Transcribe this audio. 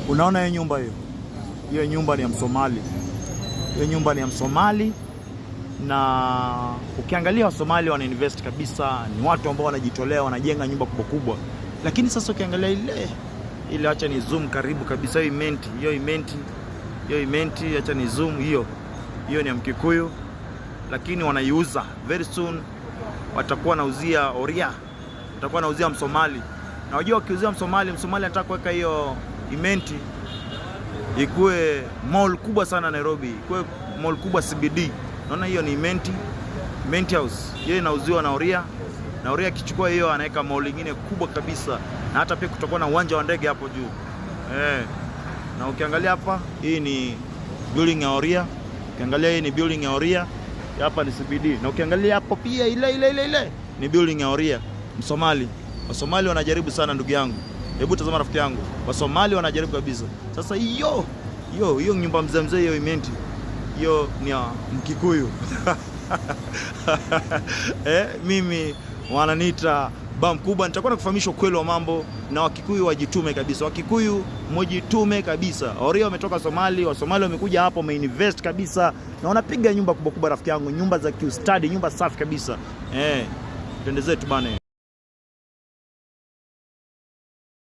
Unaona hiyo nyumba hiyo? Hiyo nyumba ni ya Msomali. Hiyo nyumba ni ya Msomali, na ukiangalia Wasomali wana invest kabisa, ni watu ambao wanajitolea, wanajenga nyumba kubwa kubwa. Lakini sasa ukiangalia ile acha ni zoom karibu kabisa, hiyo imenti, acha ni zoom hiyo ni ya Mkikuyu, lakini wanaiuza very soon. Watakuwa nauzia Oria, watakuwa nauzia Msomali. Na unajua ukiuzia Msomali anataka kuweka hiyo imenti ikuwe mall kubwa sana Nairobi, ikuwe mall kubwa CBD. Naona hiyo ni imenti house. Hiyo inauziwa na Oria. Na Oria akichukua hiyo anaweka mall nyingine kubwa kabisa, na hata pia kutakuwa na uwanja wa ndege hapo juu. Na ukiangalia hapa, hii ni building ya Oria. Ukiangalia hii ni building ya Oria. Hapa ni CBD. Na ukiangalia hapo pia ile ni building ya Oria. Msomali. Wasomali wanajaribu sana ndugu yangu. Hebu tazama rafiki yangu. Wasomali wanajaribu kabisa. Sasa hiyo nyumba mzee hiyo imenti. Hiyo ni ya Mkikuyu. Mimi wananiita ba mkubwa. Nitakuwa nakufahamisha ukweli wa mambo, na Wakikuyu wajitume kabisa. Wakikuyu mjitume kabisa. Oria wametoka Somali, Wasomali wamekuja hapo, wameinvest kabisa na wanapiga nyumba kubwa kubwa rafiki yangu, nyumba za kiustadi, nyumba safi kabisa. Twende zetu bana.